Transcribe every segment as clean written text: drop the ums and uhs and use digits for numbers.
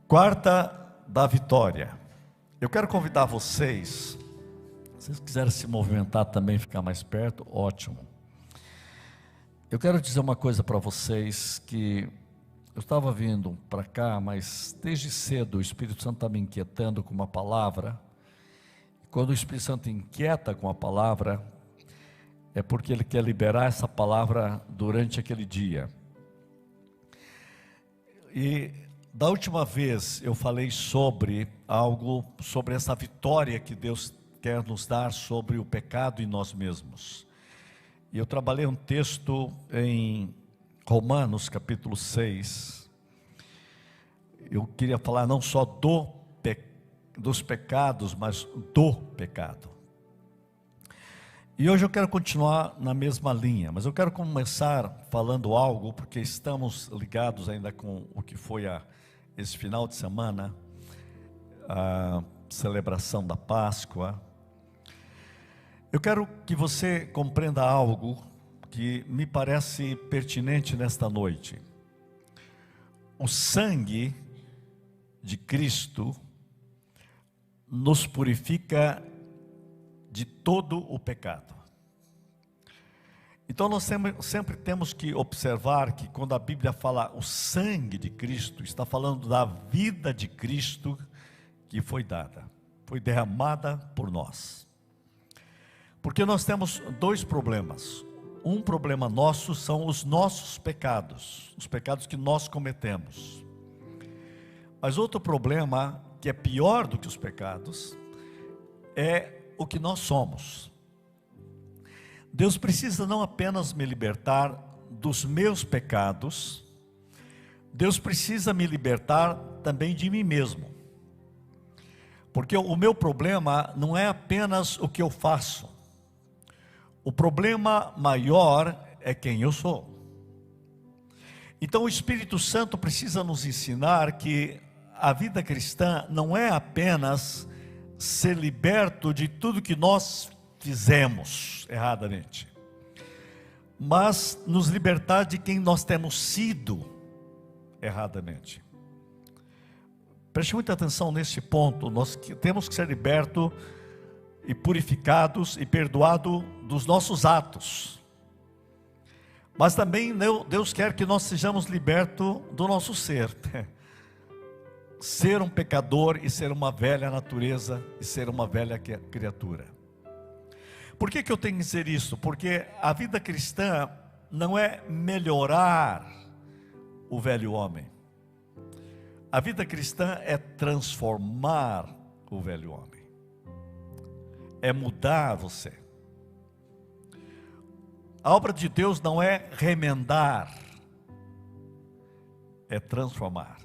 Quarta da vitória. Eu quero convidar vocês, se vocês quiserem se movimentar também, ficar mais perto, ótimo. Eu quero dizer uma coisa para vocês, que eu estava vindo para cá, mas desde cedo o Espírito Santo está me inquietando com uma palavra. Quando o Espírito Santo inquieta com a palavra, é porque ele quer liberar essa palavra durante aquele dia. E da última vez eu falei sobre essa vitória que Deus quer nos dar sobre o pecado em nós mesmos. E eu trabalhei um texto em Romanos capítulo 6. Eu queria falar não só dos pecados, mas do pecado. E hoje eu quero continuar na mesma linha, mas eu quero começar falando algo, porque estamos ligados ainda com o que foi esse final de semana, a celebração da Páscoa. Eu quero que você compreenda algo que me parece pertinente nesta noite. O sangue de Cristo nos purifica de todo o pecado. Então nós sempre temos que observar que quando a Bíblia fala o sangue de Cristo, está falando da vida de Cristo que foi dada, foi derramada por nós. Porque nós temos dois problemas. Um problema nosso são os nossos pecados, os pecados que nós cometemos. Mas outro problema, que é pior do que os pecados, é o que nós somos. Deus precisa não apenas me libertar dos meus pecados, Deus precisa me libertar também de mim mesmo. Porque o meu problema não é apenas o que eu faço. O problema maior é quem eu sou. Então o Espírito Santo precisa nos ensinar que a vida cristã não é apenas ser liberto de tudo que nós fizemos erradamente, mas nos libertar de quem nós temos sido erradamente. Preste muita atenção nesse ponto. Nós temos que ser libertos e purificados e perdoados dos nossos atos, mas também Deus quer que nós sejamos libertos do nosso ser. Ser um pecador e ser uma velha natureza e ser uma velha criatura. Por que eu tenho que dizer isso? Porque a vida cristã não é melhorar o velho homem. A vida cristã é transformar o velho homem. É mudar você. A obra de Deus não é remendar, é transformar.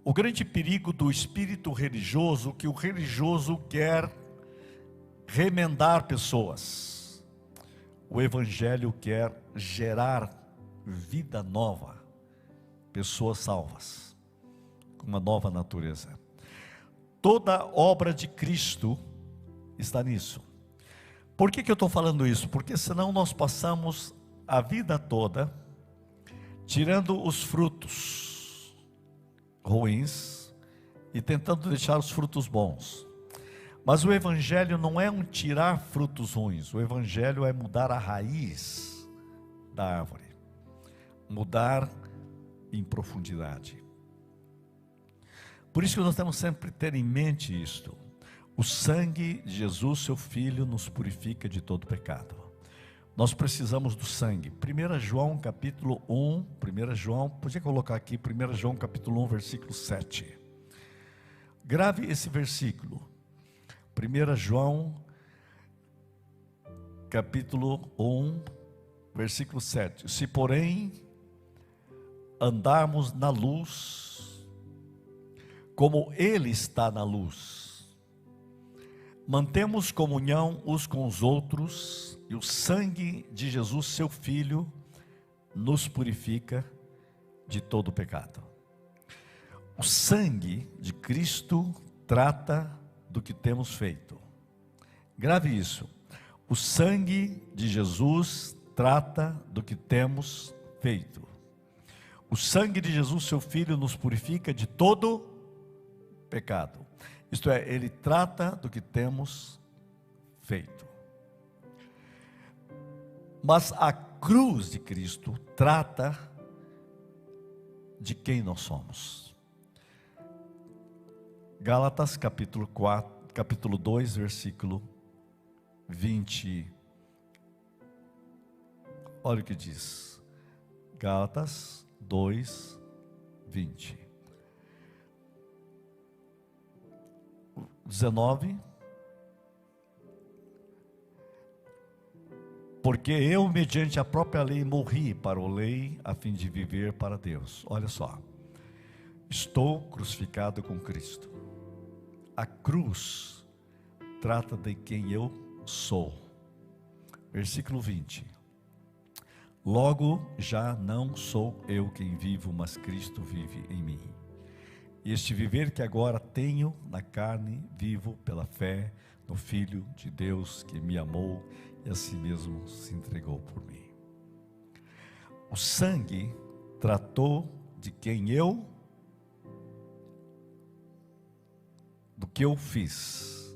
O grande perigo do espírito religioso, que o religioso quer remendar pessoas. O Evangelho quer gerar vida nova, pessoas salvas, com uma nova natureza. Toda obra de Cristo está nisso. Por que eu estou falando isso? Porque senão nós passamos a vida toda tirando os frutos ruins e tentando deixar os frutos bons. Mas o Evangelho não é um tirar frutos ruins. O Evangelho é mudar a raiz da árvore, mudar em profundidade. Por isso que nós temos sempre que ter em mente isto. O sangue de Jesus, seu Filho, nos purifica de todo pecado. Nós precisamos do sangue. 1 João capítulo 1, 1 João, podia colocar aqui, 1 João capítulo 1, versículo 7. Grave esse versículo. 1 João capítulo 1, versículo 7. Se porém andarmos na luz, como Ele está na luz, mantemos comunhão uns com os outros, e o sangue de Jesus, seu Filho, nos purifica de todo pecado. O sangue de Cristo trata do que temos feito. Grave isso. O sangue de Jesus trata do que temos feito. O sangue de Jesus, seu Filho, nos purifica de todo pecado. Isto é, ele trata do que temos feito. Mas a cruz de Cristo trata de quem nós somos. Gálatas capítulo 2, versículo 20. Olha o que diz. Gálatas 2, 20. 19. Porque eu, mediante a própria lei, morri para a lei, a fim de viver para Deus. Olha só. Estou crucificado com Cristo. A cruz trata de quem eu sou. Versículo 20. Logo, já não sou eu quem vivo, mas Cristo vive em mim. E este viver que agora tenho na carne, vivo pela fé no Filho de Deus que me amou e a si mesmo se entregou por mim. O sangue tratou de quem eu, do que eu fiz,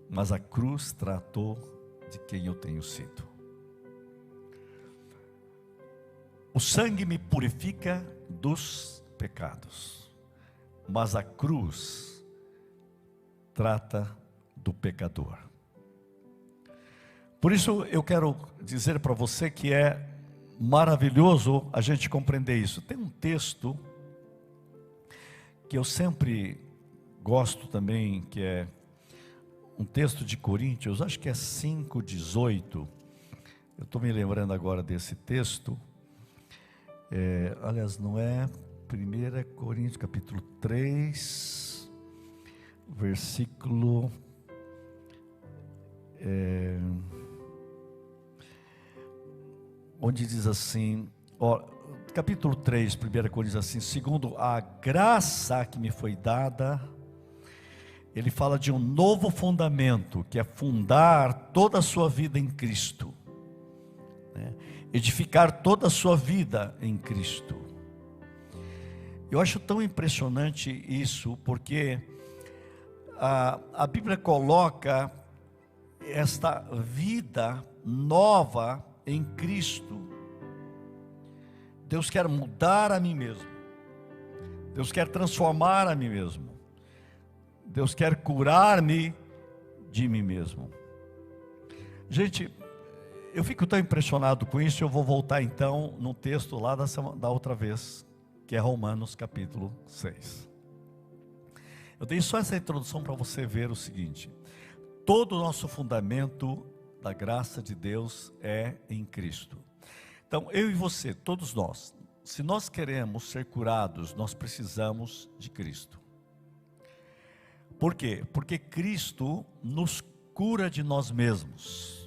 mas a cruz tratou de quem eu tenho sido. O sangue me purifica dos pecados, mas a cruz trata do pecador. Por isso eu quero dizer para você que é maravilhoso a gente compreender isso. Tem um texto que eu sempre gosto também, que é um texto de Coríntios, acho que é 5:18. Eu estou me lembrando agora desse texto. Aliás, não é 1 Coríntios capítulo 3, versículo onde diz assim, capítulo 3, 1 Coríntios assim, segundo a graça que me foi dada, ele fala de um novo fundamento, que é fundar toda a sua vida em Cristo, né? Edificar toda a sua vida em Cristo. Eu acho tão impressionante isso, porque a Bíblia coloca esta vida nova em Cristo. Deus quer mudar a mim mesmo, Deus quer transformar a mim mesmo, Deus quer curar-me de mim mesmo. Gente, eu fico tão impressionado com isso. Eu vou voltar então no texto lá da outra vez, que é Romanos capítulo 6. Eu dei só essa introdução para você ver o seguinte: todo o nosso fundamento da graça de Deus é em Cristo. Então eu e você, todos nós, se nós queremos ser curados, nós precisamos de Cristo. Por quê? Porque Cristo nos cura de nós mesmos.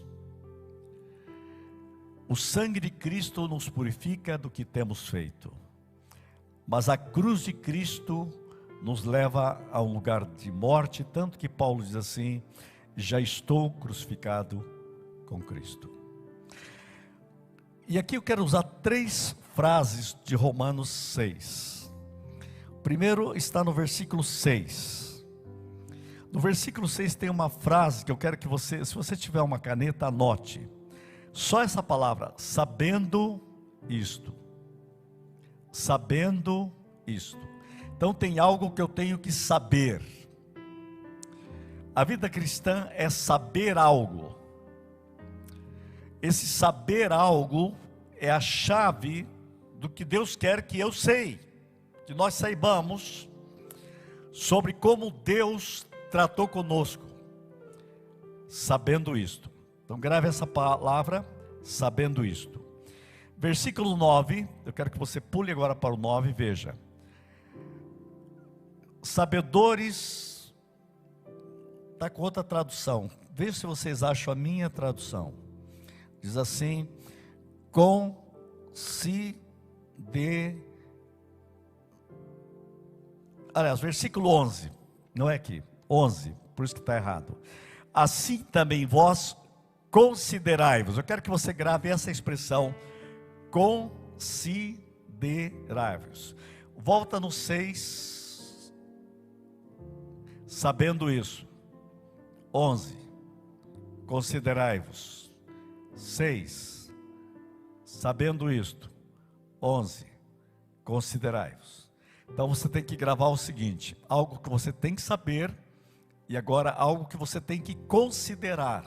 O sangue de Cristo nos purifica do que temos feito, mas a cruz de Cristo nos leva a um lugar de morte, tanto que Paulo diz assim: já estou crucificado com Cristo. E aqui eu quero usar 3 frases de Romanos 6. O primeiro está no versículo 6. No versículo 6 tem uma frase que eu quero que você, se você tiver uma caneta, anote. Só essa palavra, sabendo isto. Sabendo isto. Então tem algo que eu tenho que saber. A vida cristã é saber algo. Esse saber algo é a chave do que Deus quer que eu sei, que nós saibamos sobre como Deus tratou conosco, sabendo isto. Então grave essa palavra, sabendo isto. Versículo 9, eu quero que você pule agora para o 9, veja. Sabedores, está com outra tradução, veja se vocês acham a minha tradução. Diz assim: aliás, versículo 11, não é aqui, 11, por isso que está errado. Assim também vós considerai-vos. Eu quero que você grave essa expressão, considerai-vos. considerai-vos. Volta no 6, sabendo isso. 11, considerai-vos. 6, sabendo isto. 11, considerai-vos. Então você tem que gravar o seguinte: algo que você tem que saber, e agora algo que você tem que considerar.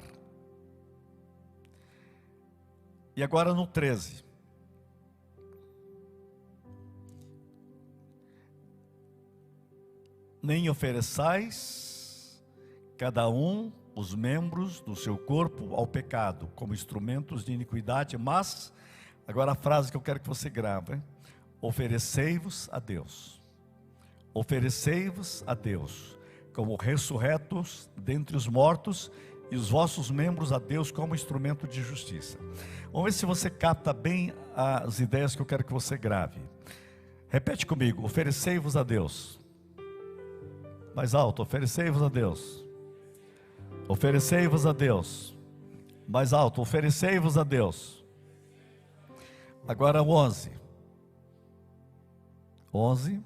E agora no 13. Nem ofereçais cada um os membros do seu corpo ao pecado, como instrumentos de iniquidade, mas, agora a frase que eu quero que você grave: oferecei-vos a Deus. Oferecei-vos a Deus, como ressurretos dentre os mortos, e os vossos membros a Deus como instrumento de justiça. Vamos ver se você capta bem as ideias que eu quero que você grave. Repete comigo: oferecei-vos a Deus. Mais alto: oferecei-vos a Deus. Oferecei-vos a Deus. Mais alto: oferecei-vos a Deus. Agora 11. 11.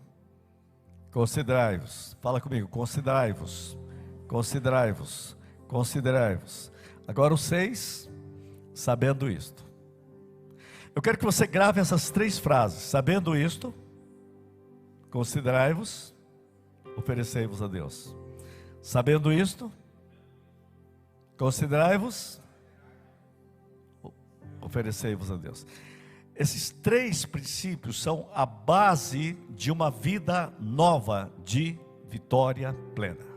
Considerai-vos. Fala comigo: considerai-vos. Considerai-vos. Considerai-vos. Agora o 6, sabendo isto. Eu quero que você grave essas 3 frases: sabendo isto, considerai-vos, oferecei-vos a Deus. Sabendo isto, considerai-vos, oferecei-vos a Deus. Esses 3 princípios são a base de uma vida nova de vitória plena.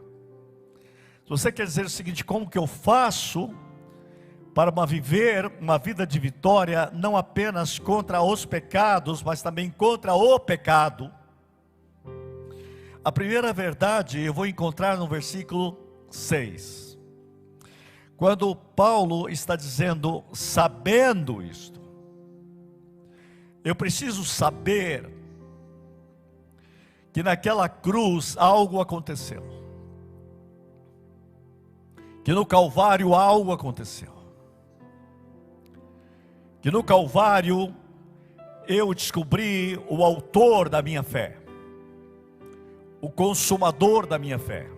Se você quer dizer o seguinte: como que eu faço para viver uma vida de vitória, não apenas contra os pecados, mas também contra o pecado? A primeira verdade eu vou encontrar no versículo 6. Quando Paulo está dizendo: sabendo isto, eu preciso saber que naquela cruz algo aconteceu. Que no Calvário algo aconteceu. Que no Calvário eu descobri o autor da minha fé, o consumador da minha fé.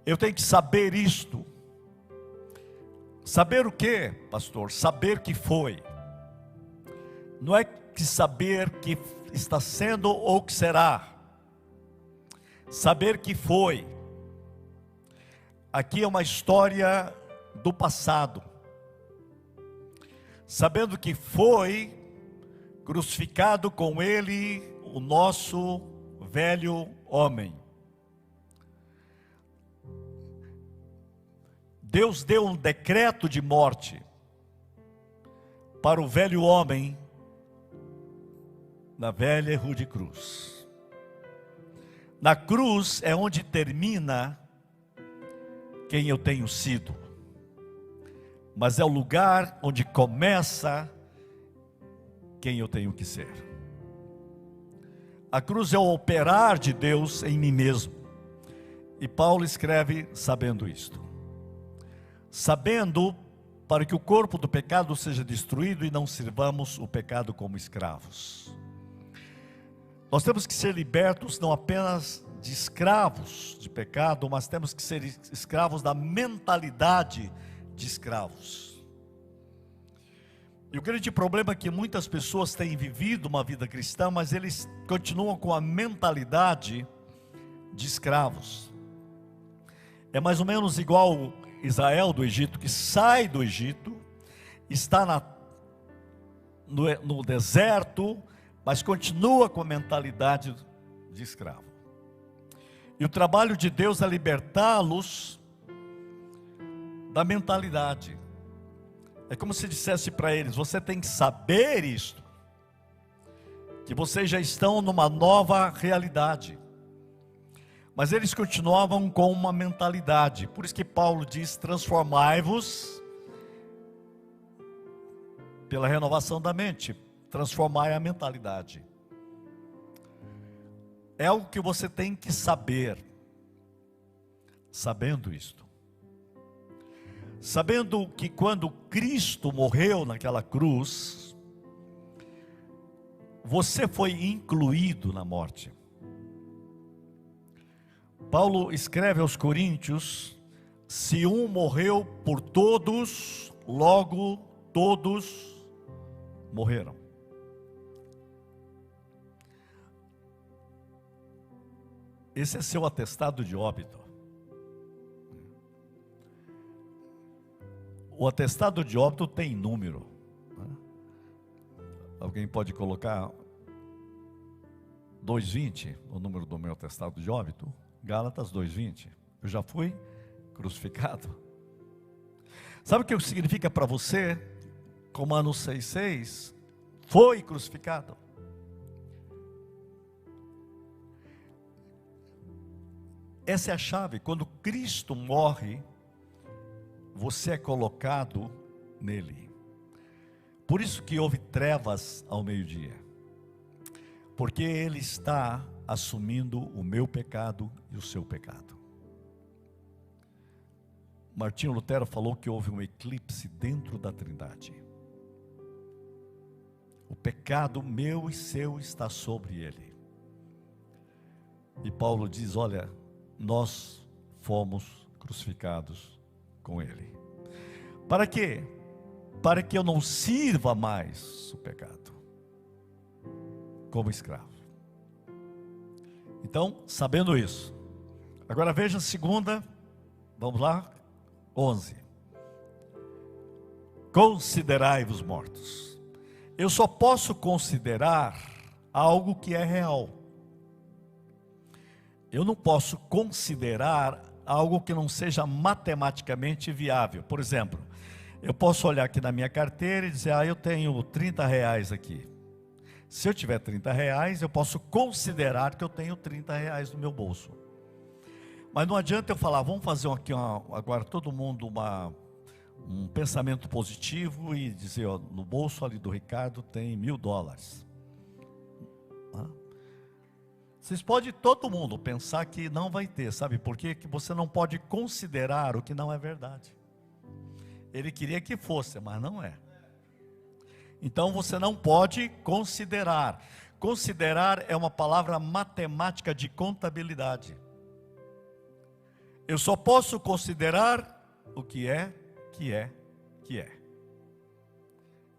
Eu tenho que saber isto. Saber o que, pastor? Saber que foi. Não é que saber que está sendo ou que será. Saber que foi. Aqui é uma história do passado. Sabendo que foi crucificado com ele o nosso velho homem. Deus deu um decreto de morte para o velho homem na velha e rude cruz. Na cruz é onde termina quem eu tenho sido, mas é o lugar onde começa quem eu tenho que ser. A cruz é o operar de Deus em mim mesmo, e Paulo escreve sabendo isto. Sabendo, para que o corpo do pecado seja destruído e não sirvamos o pecado como escravos. Nós temos que ser libertos não apenas de escravos de pecado, mas temos que ser escravos da mentalidade de escravos. E o grande problema é que muitas pessoas têm vivido uma vida cristã, mas eles continuam com a mentalidade de escravos. É mais ou menos igual Israel do Egito, que sai do Egito, está no deserto, mas continua com a mentalidade de escravo. E o trabalho de Deus é libertá-los da mentalidade. É como se dissesse para eles: você tem que saber isto, que vocês já estão numa nova realidade. Mas eles continuavam com uma mentalidade. Por isso que Paulo diz: transformai-vos pela renovação da mente. Transformai a mentalidade. É algo que você tem que saber. Sabendo isto, sabendo que quando Cristo morreu naquela cruz, você foi incluído na morte. Paulo escreve aos Coríntios: se um morreu por todos, logo todos morreram. Esse é seu atestado de óbito. O atestado de óbito tem número, né? Alguém pode colocar 2:20, o número do meu atestado de óbito? Gálatas 2:20. Eu já fui crucificado. Sabe o que significa para você? Romanos 6:6, foi crucificado. Essa é a chave. Quando Cristo morre, você é colocado nele. Por isso que houve trevas ao meio-dia, porque Ele está assumindo o meu pecado e o seu pecado. Martinho Lutero falou que houve um eclipse dentro da Trindade. O pecado meu e seu está sobre Ele. E Paulo diz: olha, nós fomos crucificados com Ele. Para quê? Para que eu não sirva mais o pecado como escravo. Então, sabendo isso, agora veja a segunda, vamos lá, 11. Considerai-vos mortos. Eu só posso considerar algo que é real. Eu não posso considerar algo que não seja matematicamente viável. Por exemplo, eu posso olhar aqui na minha carteira e dizer: eu tenho 30 reais aqui. Se eu tiver 30 reais, eu posso considerar que eu tenho 30 reais no meu bolso. Mas não adianta eu falar: vamos fazer aqui agora todo mundo um pensamento positivo e dizer: no bolso ali do Ricardo tem $1.000. Vocês podem, todo mundo, pensar que não vai ter, sabe por quê? Que você não pode considerar o que não é verdade. Ele queria que fosse, mas não é. Então você não pode considerar. Considerar é uma palavra matemática de contabilidade. Eu só posso considerar o que é, que é, que é.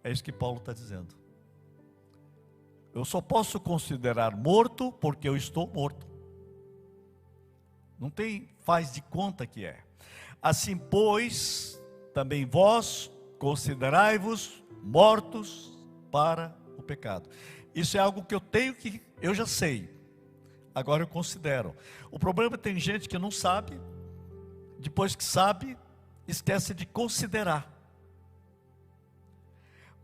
É isso que Paulo está dizendo. Eu só posso considerar morto porque eu estou morto. Não tem, faz de conta que é. Assim, pois, também vós considerai-vos mortos para o pecado. Isso é algo que eu já sei. Agora eu considero. O problema é que tem gente que não sabe, depois que sabe, esquece de considerar.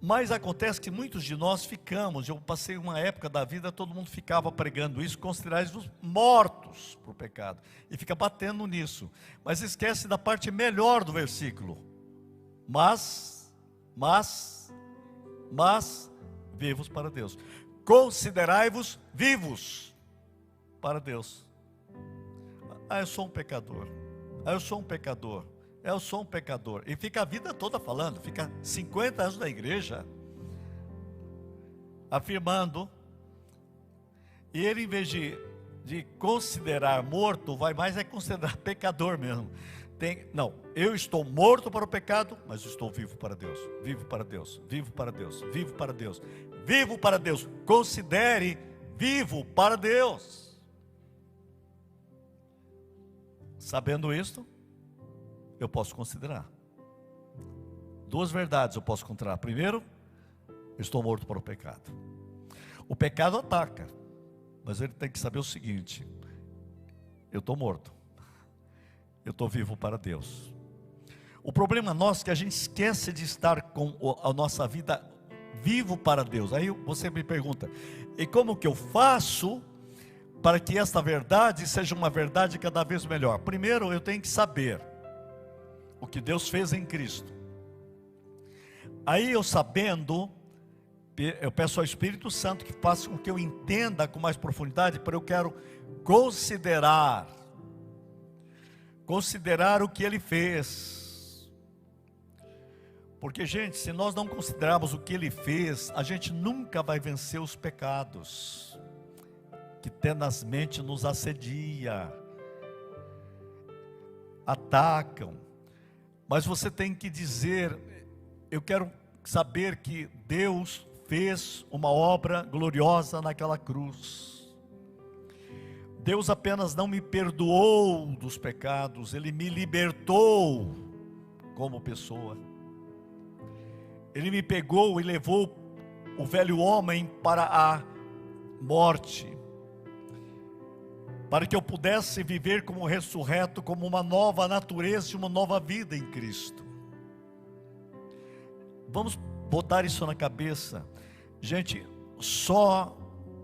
Mas acontece que muitos de nós ficamos, eu passei uma época da vida, todo mundo ficava pregando isso, considerai-vos mortos para o pecado, e fica batendo nisso, mas esquece da parte melhor do versículo, mas, vivos para Deus, considerai-vos vivos para Deus. Eu sou um pecador, eu sou um pecador. Eu sou um pecador. E fica a vida toda falando, fica 50 anos na igreja, afirmando. E ele, em vez de considerar morto, vai mais considerar pecador mesmo. Não, eu estou morto para o pecado, mas estou vivo para Deus. Vivo para Deus, vivo para Deus, vivo para Deus, vivo para Deus. Considere vivo para Deus. Sabendo isto, eu posso considerar. Duas verdades eu posso considerar. Primeiro, eu estou morto para o pecado. O pecado ataca, mas ele tem que saber o seguinte: eu estou morto, eu estou vivo para Deus. O problema nosso é que a gente esquece de estar com a nossa vida vivo para Deus. Aí você me pergunta: e como que eu faço para que esta verdade seja uma verdade cada vez melhor? Primeiro, eu tenho que saber o que Deus fez em Cristo. Aí eu sabendo, eu peço ao Espírito Santo que faça com que eu entenda com mais profundidade, para eu quero considerar o que Ele fez. Porque, gente, se nós não considerarmos o que Ele fez, a gente nunca vai vencer os pecados que tenazmente nos assedia, atacam. Mas você tem que dizer: eu quero saber que Deus fez uma obra gloriosa naquela cruz. Deus apenas não me perdoou dos pecados, Ele me libertou como pessoa. Ele me pegou e levou o velho homem para a morte, para que eu pudesse viver como ressurreto, como uma nova natureza e uma nova vida em Cristo. Vamos botar isso na cabeça. Gente, só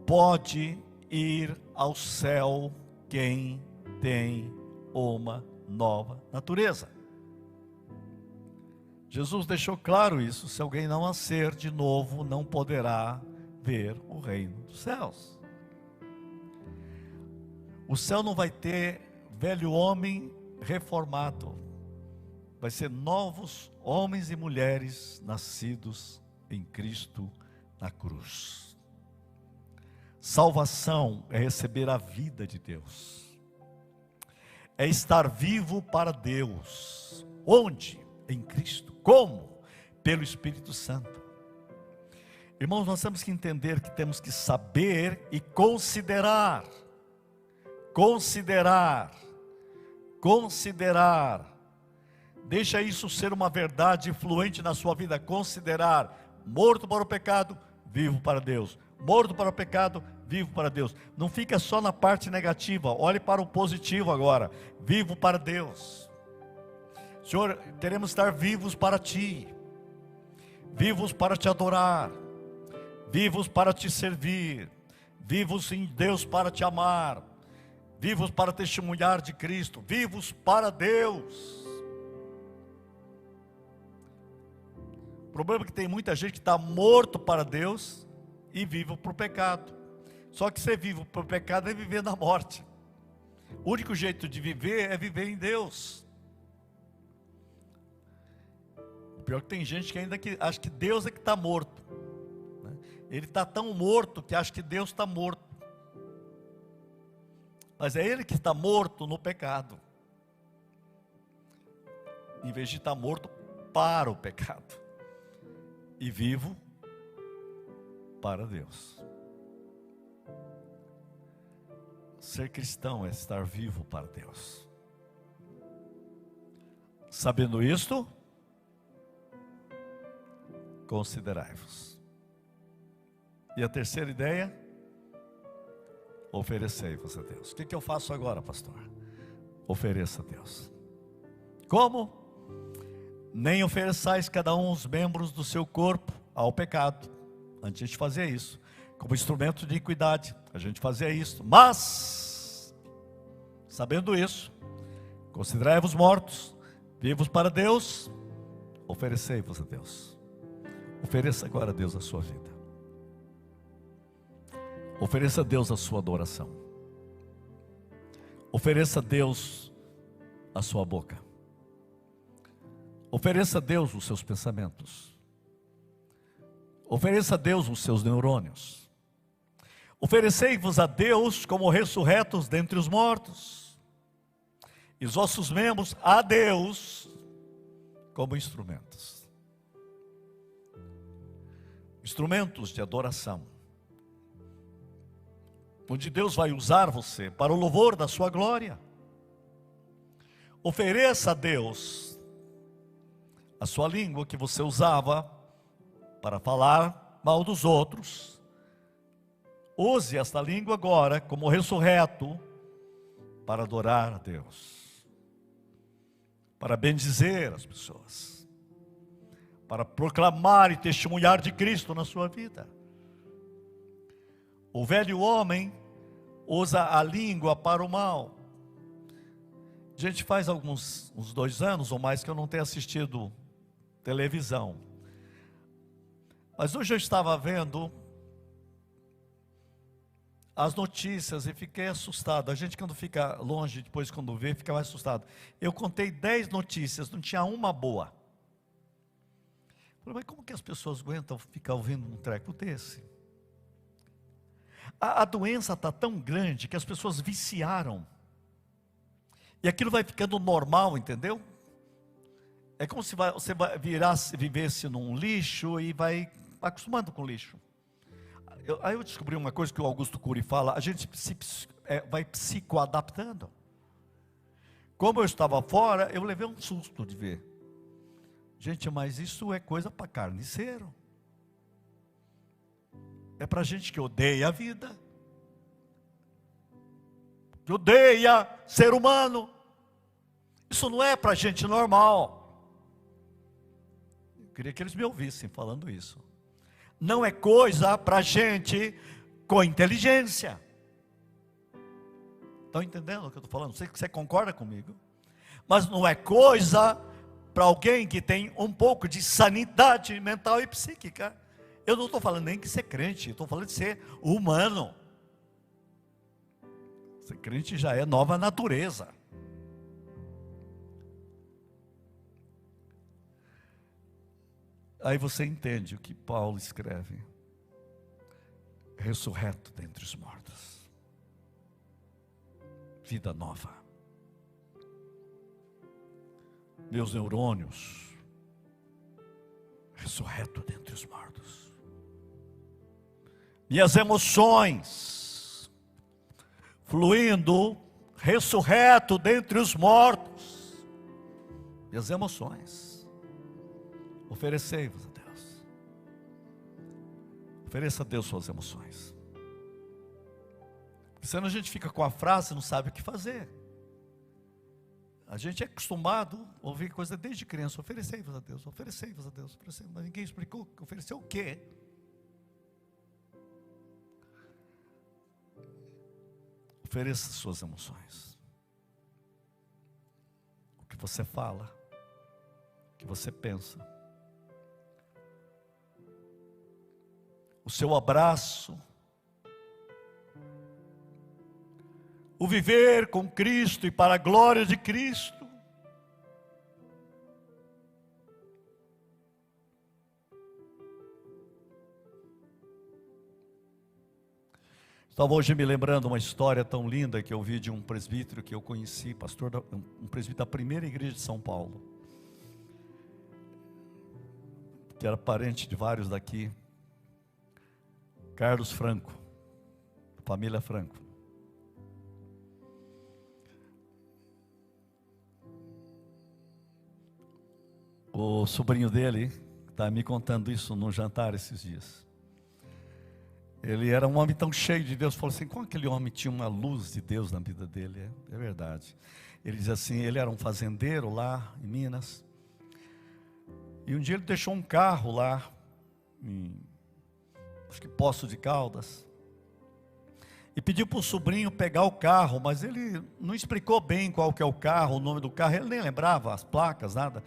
pode ir ao céu quem tem uma nova natureza. Jesus deixou claro isso: se alguém não nascer de novo, não poderá ver o reino dos céus. O céu não vai ter velho homem reformado, vai ser novos homens e mulheres nascidos em Cristo na cruz. Salvação é receber a vida de Deus, é estar vivo para Deus. Onde? Em Cristo. Como? Pelo Espírito Santo. Irmãos, nós temos que entender que temos que saber e considerar. Deixa isso ser uma verdade fluente na sua vida. Considerar: morto para o pecado, vivo para Deus. Morto para o pecado, vivo para Deus. Não fica só na parte negativa, olhe para o positivo agora. Vivo para Deus. Senhor, queremos estar vivos para Ti, vivos para Te adorar, vivos para Te servir, vivos em Deus para Te amar, vivos para testemunhar de Cristo, vivos para Deus. O problema é que tem muita gente que está morto para Deus e vivo para o pecado. Só que ser vivo para o pecado é viver na morte. O único jeito de viver é viver em Deus. O pior é que tem gente que ainda acha que Deus é que está morto, né? Ele está tão morto que acha que Deus está morto. Mas é ele que está morto no pecado, em vez de estar morto para o pecado e vivo para Deus. Ser cristão é estar vivo para Deus. Sabendo isto, considerai-vos. E a terceira ideia: oferecei-vos a Deus. O que eu faço agora, pastor? Ofereça a Deus. Como? Nem ofereçais cada um os membros do seu corpo ao pecado. Antes a gente fazia isso, como instrumento de iniquidade, a gente fazia isso. Mas, sabendo isso, considerai-vos mortos, vivos para Deus, oferecei-vos a Deus. Ofereça agora a Deus a sua vida. Ofereça a Deus a sua adoração. Ofereça a Deus a sua boca. Ofereça a Deus os seus pensamentos. Ofereça a Deus os seus neurônios. Oferecei-vos a Deus como ressurretos dentre os mortos, e os vossos membros a Deus como instrumentos. Instrumentos de adoração, onde Deus vai usar você para o louvor da sua glória. Ofereça a Deus a sua língua que você usava para falar mal dos outros. Use esta língua agora como ressurreto para adorar a Deus, para bendizer as pessoas, para proclamar e testemunhar de Cristo na sua vida. O velho homem usa a língua para o mal. Gente, faz uns 2 anos ou mais que eu não tenho assistido televisão. Mas hoje eu estava vendo as notícias e fiquei assustado. A gente, quando fica longe, depois quando vê, fica mais assustado. Eu contei 10 notícias, não tinha uma boa. Falei, mas como que as pessoas aguentam ficar ouvindo um treco desse? A doença está tão grande que as pessoas viciaram. E aquilo vai ficando normal, entendeu? É como se você vivesse num lixo e vai acostumando com o lixo. Aí eu descobri uma coisa que o Augusto Cury fala, a gente vai psicoadaptando. Como eu estava fora, eu levei um susto de ver. Gente, mas isso é coisa para carniceiro. É para gente que odeia a vida, que odeia ser humano. Isso não é para gente normal. Eu queria que eles me ouvissem falando isso. Não é coisa para gente com inteligência. Estão entendendo o que eu estou falando? Sei que você concorda comigo. Mas não é coisa para alguém que tem um pouco de sanidade mental e psíquica. Eu não estou falando nem de ser crente, estou falando de ser humano. Ser crente já é nova natureza. Aí você entende o que Paulo escreve. Ressurreto dentre os mortos. Vida nova. Meus neurônios. Ressurreto dentre os mortos. Minhas emoções. Fluindo. Ressurreto dentre os mortos. Minhas emoções. Oferecei-vos a Deus. Ofereça a Deus suas emoções. Porque senão a gente fica com a frase e não sabe o que fazer. A gente é acostumado a ouvir coisa desde criança. Oferecei-vos a Deus, oferecei-vos a Deus. Oferecei-vos. Mas ninguém explicou ofereceu o quê? Ofereça suas emoções. O que você fala, o que você pensa. O seu abraço, o viver com Cristo e para a glória de Cristo. Estava hoje me lembrando uma história tão linda que eu vi de um presbítero que eu conheci, um presbítero da primeira igreja de São Paulo, que era parente de vários daqui. Carlos Franco, família Franco. O sobrinho dele está me contando isso num jantar esses dias. Ele era um homem tão cheio de Deus, falou assim, como aquele homem tinha uma luz de Deus na vida dele, é verdade. Ele diz assim, ele era um fazendeiro lá em Minas, e um dia ele deixou um carro lá, acho que Poços de Caldas, e pediu para o sobrinho pegar o carro, mas ele não explicou bem qual que é o carro, o nome do carro, ele nem lembrava as placas, nada.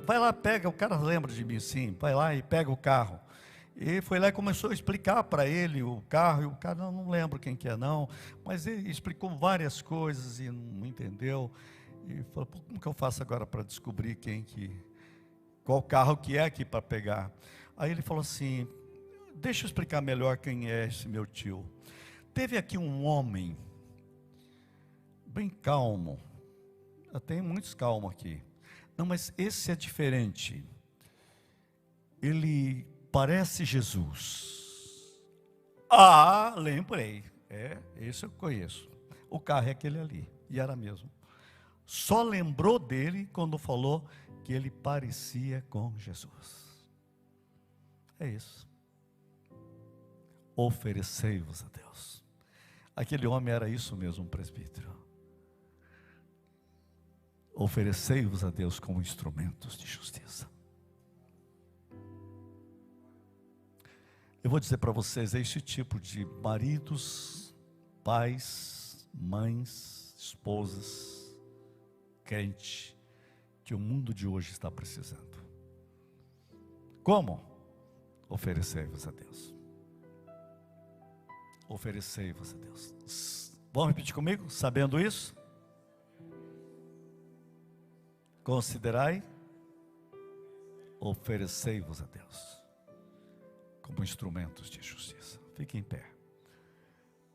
Vai lá, pega, o cara lembra de mim sim, vai lá e pega o carro. E foi lá e começou a explicar para ele o carro, e o cara, não lembro quem que é não, mas ele explicou várias coisas e não entendeu, e falou, como que eu faço agora para descobrir qual carro que é aqui para pegar? Aí ele falou assim, deixa eu explicar melhor quem é esse meu tio. Teve aqui um homem, bem calmo, tem muitos calmos aqui, não, mas esse é diferente, ele parece Jesus. Ah, lembrei, esse eu conheço, o carro é aquele ali, e era mesmo. Só lembrou dele quando falou que ele parecia com Jesus. É isso. Oferecei-vos a Deus. Aquele homem era isso mesmo, um presbítero. Oferecei-vos a Deus como instrumentos de justiça. Eu vou dizer para vocês, é esse tipo de maridos, pais, mães, esposas, crente, que o mundo de hoje está precisando. Como? Oferecei-vos a Deus. Oferecei-vos a Deus. Vamos repetir comigo? Sabendo isso? Considerai oferecei-vos a Deus como instrumentos de justiça. Fique em pé.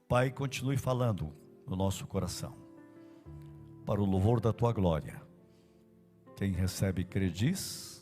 Pai, continue falando no nosso coração, para o louvor da tua glória. Quem recebe, crê, diz.